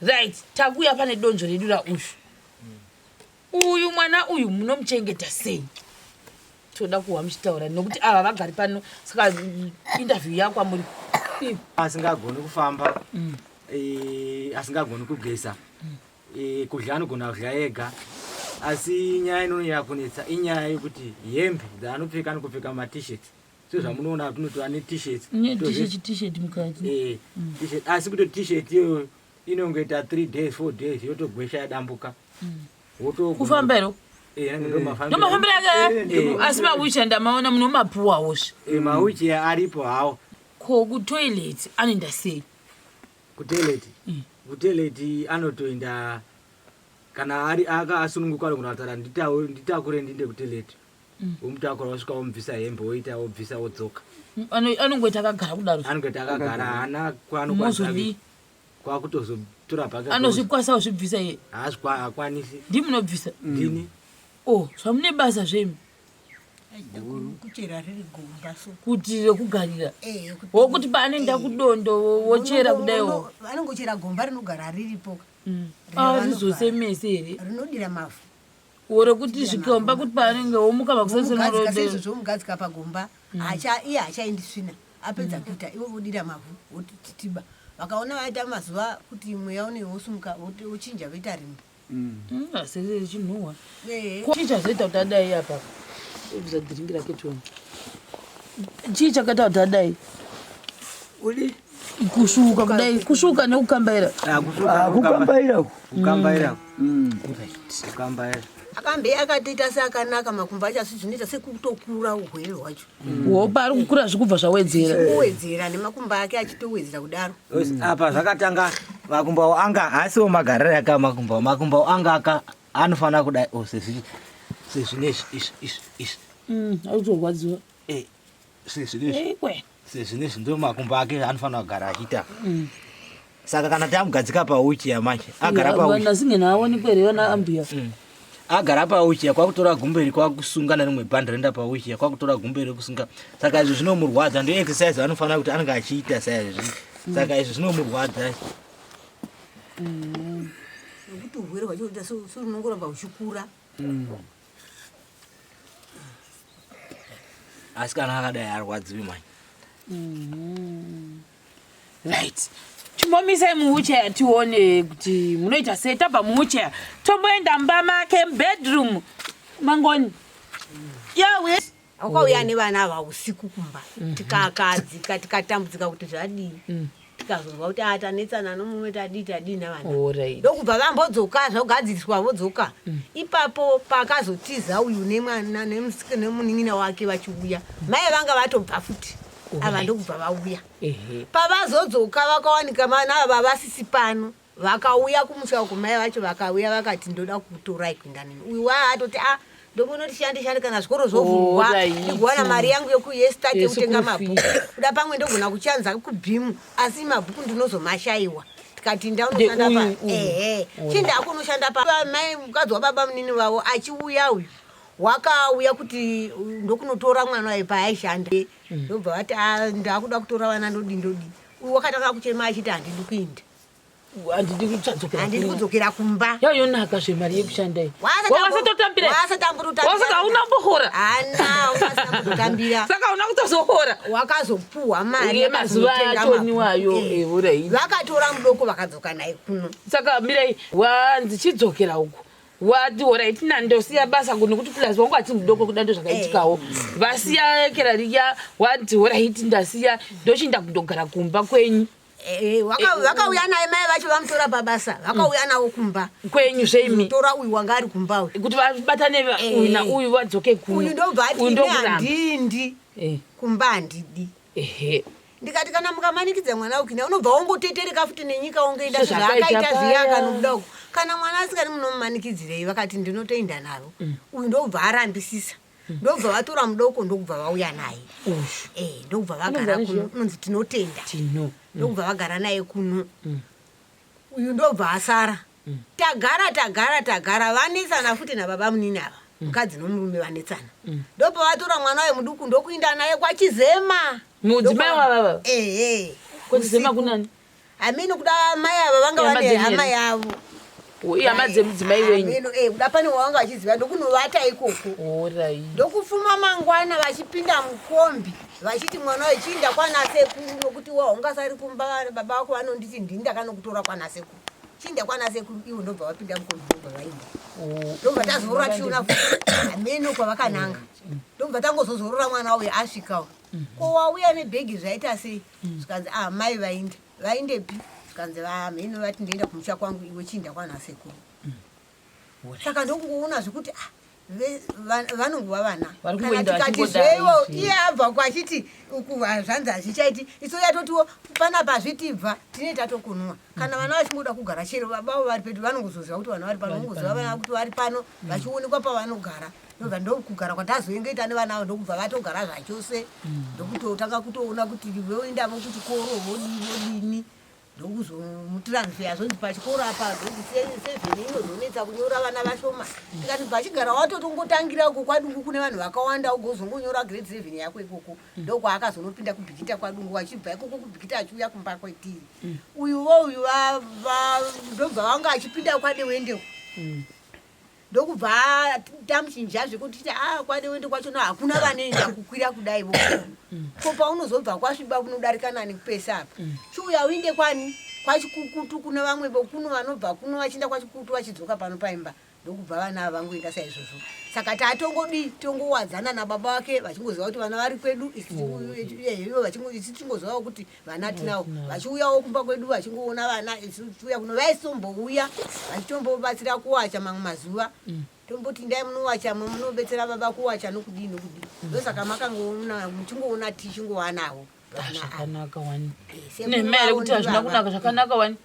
Right, takuya pane donzo redu raushu. Uyu mwana uyu munomuchengeta sei? Toda kuwa muchitaura nokuti ava vagari pano saka interview yako amuri. Asingagoni kufamba. Asingagoni kugeza. Kudya anogona kudya ega. Asi nyaya inonyanya kunetsa inyaya yekuti hembe dzaanopfeka nokupfeka ma-t-shirt. So zvamunoona tunoti ane t-shirt. T-shirt mukati. T-shirt asi kuti t-shirt iyo inongoita 3 days 4 days yotogwesha yadambuka. Kufamba ero? Nomafambira yake asi mawuchi ndamaona munomapuwawo. Mawuchi aripo hawo. Ko ku toilet anoenda sei? Ku toilet. Ku toilet anotoenda kana ari akasununguka ari kunatara nditakure ndinde ku toilet. Umutakura wasvika omubvisa hembe oita obvisa odzoka. Anongoita akagara kudaro. Anongoita akagara hana kwaanokwanisa kwakutozotora bhaka. Anozvikwasa uzvibvisa iye. Haakwanisi. Ndimunobvisa. Ndini. Oh, zvamune basa zvemi. Kuchera riri gomba so. Kuti rekugarira. Wokuti paanenda kudondo wochera kudaiwo. Vanongochera gomba rinogara riripo. Rizosemese here. Rinodira mavhu. Ore kuti zvikomba kuti paanenge womuka makusesena rodo. Kasezo zvomugadzika pagomba. Iye achaendisvina. Apedza kuita iwo vodira mavhu wotitiba. Vakaona vaita mazuva kuti mweya une wosumuka wochinja voita rimwe. Asere chinhuwa. Chicha zoita kuti adai apa. Uzadhiringira ketoni. Chii chakaita kuti adai? Uri kushuka kudai kushuka nekukambaira. Kukambaira. Kukambaira. Kukambaira. Akambe akatoita seakanaka makumbo acho asi zvinoita sekutokura urwere hwacho. Pari kukura zvikubva zvawedzera. Kuwedzera nemakumbo ake achitowedzera kudaro. Apa zvakatanga makumbo anga asiwo magariro aka makumbo anga anofana kudai sezvinezvi autorwadziwa. Sezvinezvi ndo makumbo ake anofana kugara achiita. Saka kana tamugadzika pauchi yamanje agara pauchi. Nasinge naonekwe reyona ambuya. Agara pauchi kwakutora gumberi kwakusungana rimwe bhanda renda pauchi kwakutora gumberi kusunga. Saka izvo zvinomurwadza ndio exercise anofana kuti anenge achiita saizvo. Saka izvo zvinomurwadza. Kuti urwere hwacho runongoramba uchikura. Asi kana akadai arwadziwi manje. Right. Chimbomisai muwheelchair tione kuti munoita sei tabva muwheelchair. Tomboenda mumba make bedroom. Mangoni. Yawe. Akauya nevana vausiku kumba. Tikakadzika tikatambudzika kuti zvadii. Tikazozwa kuti atanetsana nomumwe tadii navana. Ndokubva vambodzoka zvogadziriswa vodzoka. Ipapo pakazotiza uyu nemwana nemunin'ina wake vachiuya. Mai vanga vatobva futi. Ava ndokubva vauya. Pavazodzoka vakawanika vana ava vasisi pano. Vakauya kumusha kumai vacho vakauya vakati ndoda kutorai kuenda neni. Uyu waatoti ndomunotishandisha kana zvikoro zvovhurwa. Ndigwana mari yangu yokuyestate kutenga mabhuku. Kuda pamwe ndogona kuchanza kubhimu asi mabhuku ndinozomashayiwa. Tikati ndaunoshanda pa. Chinda akunoshanda pa. Mai mukadzi wababa munini wavo achiuya uyu. Wakauya kuti ndokunotora mwana waye paaishanda. Ndobva vati ndakuda kutora vana ndodi. Uyu wakatanga kuchema achiti handidi kuinda. Handidi kudzokera kumba. Yayonaka zvemari yekushanda iyi. Wasatotambira. Wasaka unambohora. Ana wasatotambira. Saka una kutozohora. Wakazopuwa mari yemazuva yachoniwayo. Vakatora mudoko vakadzoka naye kuno. Saka mirai wanzi chidzokera uko. Wati alright nandosiya basa kuti plus wangu ati mudoko kudando zvakaitikawo. Vasiya kera riya wati alright ndasiya ndochinda kundogara kumba kwenyu. Vakauya naye mai vacho vamutora pabasa. Vakauya nawo kumba. Kwenyu zveimi. Tora uyu wanga ari kumba uyu. Kuti vabatane uyu na uyu vadzoke kuno. Uyu ndobva ati handindi. Kumba handidi. Ndikati kana mukamanikidza mwana ukina unobva wongotetereka futi nenyika wongoenda zvakaita zviyaka nomudoko. Kana mwana asikari munomanikidzirei vakati ndinotoenda naro. Uyu ndobva arambisisa. Ndobva vatora mudoko ndobva vauya naye. Ndobva vagara kuno unonzi tinotenda. Ndobva vagara naye kuno. Uyu ndobva asara. Tagara vanetsana futi nababa munini ava. Mukadzi nomurume vanetsana. Ndobva vatora mwana waye muduku ndokuinda naye kwachizema. Mudzimai wavava. Eh. Kwachizema kunani? amini kuda mai ava vanga vane hama yavo hama dzemudzimai wenyu kuda pane wavanga vachiziva ndokunovata ikoko ndokufuma mangwana vachipinda mukombi vachiti mwana wechiinda kwana sekuru nokuti ungasari kumba baba vako vanonditi ndini ndakanokutora kwana sekuru chiinda kwana sekuru ivo ndobva vapinda mukombi ndobva vainda ndobva tazorora chiona ameni kwavakananga ndobva tangozozorora mwana uyu asvikawo ko wauya nebhegi zvaita sei zvikanzi mai vaindepi zvikanzi vamheni vati ndoenda kumusha kwangu iwe chiinda kwana sekuru saka ndokungoona zvekuti vanongova vana kana tikati zveivo iye abva kwachiti zvanzi hazvichaiti isoya totiwo panapa zvitibva tine tatokunwa kana vana vachingoda kugara chero babavo vari pedu vanongozoziva kuti vana vari pano vanongoziva vana kuti vari pano vachionekwa pavanogara ndobva ndokugara kwatazoengeita nevana avo ndokubva vatogara zvachose ndokutotanga kutoona kuti voendamo kuchikoro vodini ndokuzomutransfer zvonzi pachikoro apa ndokusevheni inozonetsa kunyora vana vashoma tikati pachigara watotongotangira uko kwadungu kune vanhu vakawanda ugozongonyora grade 7 yako ikoko ndokwaakazonopinda kubhikita kwadungu achibva ikoko kubhikita achiuya kumba kwetiri uyuwo uyu ndobva vanga achipinda kwadewendeko ndokubva tamuchinja zvekuti kwadewende kwachona hakuna vanoenda kukwira kudai ko paunozobva kwasviba kunodarika nani kupesa apa chiuya uinde kwani kwachikukutu kuna vamwe kuno vanobva kuno vachienda kwachikukutu vachidzoka pano paimba ndokubva vana ava vangoenda saizvozvo saka tongowadzana nababa wake vachingoziva kuti vana vari kwedu vachingozivawo kuti vana tinavo vachiuyawo kumba kwedu vachingoona vana ichiuya kuno vaisimbouya vachitombobatsira kuwacha mamwe mazuva tomboti ndai munowacha munobetsera baba kuwacha nokudini ndosaka muchingoona tichingowanavo zvakanaka wani nemari kuti hazvina kunaka zvakanaka wani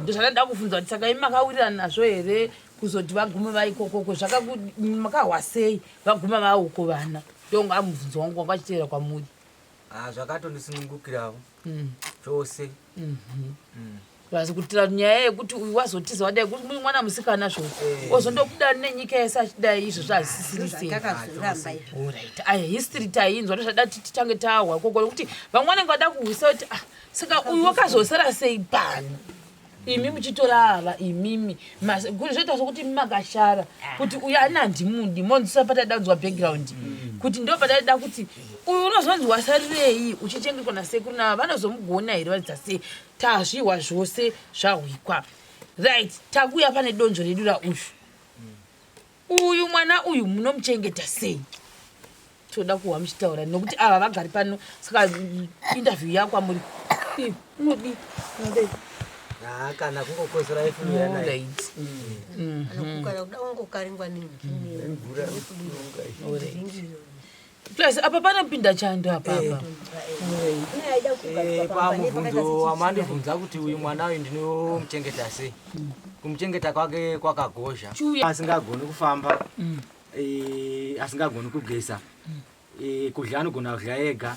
ndozvakada kufunza kuti saka imi makawirirana nazvo here kuzoti vagume vaikokoko makahwa sei vaguma vauko vana ndonga mubvunzo wangu wakachiteera kwamuri zvakatonisunungukirawo chose basi kutira nyaya yekuti uyu wazotiza wadai kuti mwana musikana zvo ozondobuda nenyika yese achidai izvo zvazvisiri aya history tainzwa ndozvada titange tahwa koko nokuti vamwe vanenge vada kuhwisa kuti saka uyu wakazosara sei pano imi muchitora ava imimi zvoita sokuti makashara kuti uyu ana ndimundi monzisa pataidanzwa background kuti ndo pataida kuti uyu unozonzi wasarirei uchichengetwa nasekuru nava vanozomugona here varidza sei tazviwa zvose zvahwikwa right takuya pane donzvo redu uyu mwana uyu munomuchengeta sei toda kuhwa muchitaura nokuti ava vagari pano saka interview yako amuri unodi kana kungokozera ifunira naye ungokaringwa plus apa panopinda chando apapa pamubvunzo wamandibvunza kuti uyu mwana uyu ndinomuchengeta sei kumuchengeta kwake kwakagozha asingagoni kufamba asingagoni kugeza kudya anogona kudya ega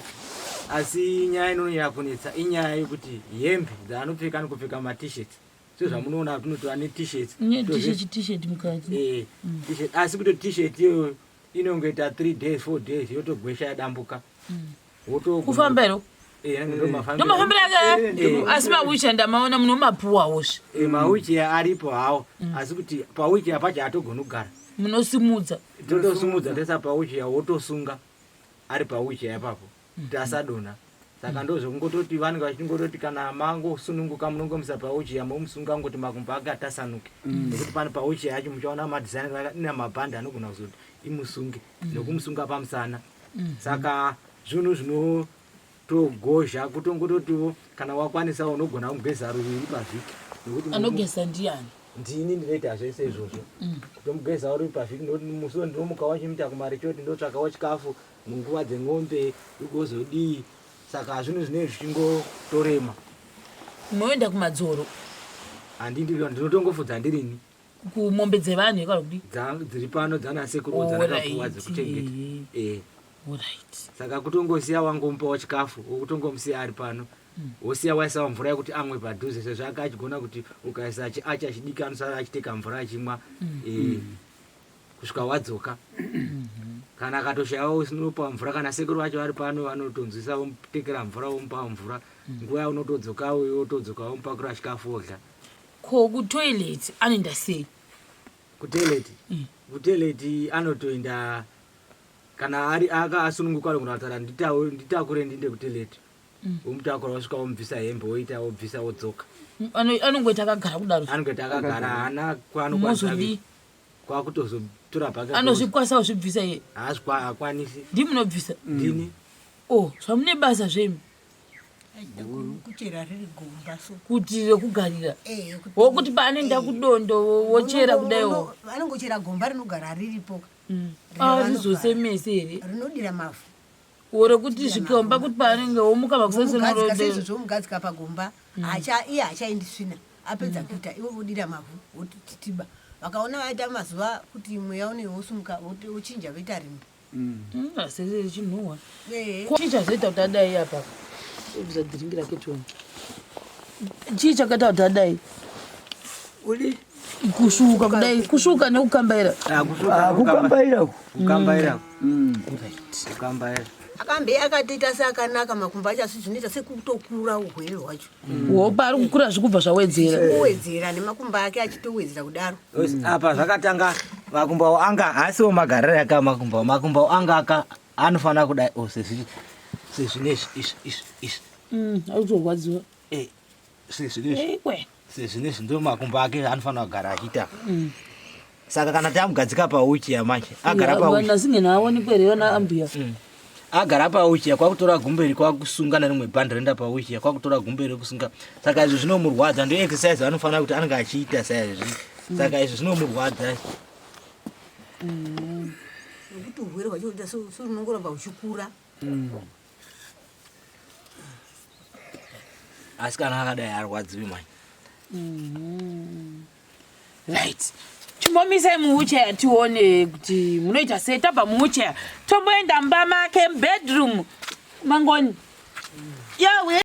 asi nyaya inonyanya kunetsa inyaya yekuti hembe dzaanopfeka nokupfeka matisheti sezvamunoona tunotova netisheti mukati asi kuti tisheti iyoyo inongoita 3 days 4 days yotogwesha yadambuka kufamba iro ndomafambira ake asi mawichi ndamaona munomapuwawozve mawichi aripo hawo asi kuti pawichi apacho hatogoni kugara munosimudza totosumudza tesa pawichi wotosunga ari pawichi yapapo kuti asadonha saka ndozvokungototi vanenge vachingototi kana mangosununguka munongomisa pawichi yamomusunga ngoti makumbo ake atasanuke nekuti pane pawichi yacho muchaona madizaini ina mabhandi anogona kuzoti imusunge nokumusunga pamusana saka zvinhu zvinotogozha kutongototiwo kana wakwanisa unogona kumugeza ruviri pavhiki nokuti anogeza ndiani ndini ndinoita zvese izvozvo kutomugeza uri pavhiki nokuti muso ndinomuka wachimuita kumarechoti ndotsvakawo chikafu munguva dzeng'ombe ugozodii saka zvinhu zvinenge zvichingotorema munoenda kumadzoro ndinotongofudza ndirini kumombe dzevanhu kana kudi dziri pano dzanasekuru dzanakapuwa dzekuchengeta saka kutongosiya wangomupawo chikafu wokutongomusiya ari pano wosiya waisawa mvura yekuti amwe padhuze sezvo aka achigona kuti ukaisa acha achidiki anosara achiteka mvura achimwa kusvika wadzoka kana akatoshayawo usinopa mvura kana sekuru vacho vari pano vanotonzwisa omutekera mvura omupa mvura nguva yaunotodzoka uyo otodzoka omupakura chikafu orya. Ko kutoilet anoenda sei? Kutoileti anotoenda kana ari akasununguka kunatara nditakure ndinde kutoileti omutakura osvika omubvisa hembe oita obvisa odzoka. Anongoita akagara kudaro? Anongoita akagara haana kwaanokwanisa kwakutozotora bhake. Anozvikwasawo zvibvisa iye? Haakwanisi. Ndimi munobvisa? Ndini. Zvamune basa zvemi? Kuchera riri gomba so. Kuti rekugarira? Wokuti paanoenda kudondo wochera kudaiwo? Vanongochera gomba rinogara riripo. Rizosemese here? Rinodira mavhu. Ore kuti zvikomba kuti paanenge womuka makusesemurode zvomugadzika pagomba iye hachaendisvina apedza kuita iwo vodira mavhu votitiba vakaona vaita mazuva kuti mweya une wosumuka vochinja voita rimwe asese chinhuwa chii chazoita kuti adai apa obvisadhiringira ketoni chii chakaita kuti adai kushuka kudai kushuka nekukambaira kukambaira akambe akatoita seakanaka makumbo acho asi zvinoita sekutokura urwere hwacho pari kukura zvikubva zvawedzera nemakumbo ake achitowedzera kudaro. Apa zvakatanga makumbo awo anga haasiwo magariro aka makumbo awo anga aka anofanira kudai sezvinezvi autorwadziwa sezvinezvi ndo makumbo ake anofanira kugara achiita. Saka kana tamugadzika pauchiya manje agara pauchiya aonekwe reyona ambuya agara pauchiya kwakutora gumberi kwakusunga nerimwe bhandi renda pauchiya kwakutora gumberi kusunga. Saka izvi zvinomurwadza ndo exercise anofanira kuti anenge achiita saizvi. Saka izvi zvinomurwadza nokuti urwere hwacho sorinongoramba huchikura. Asi kana akadai arwadziwi manje. Right. Chimbomisai muwheelchair tione kuti munoita sei. Tabva muwheelchair tomboenda mumba make bedroom mangoni.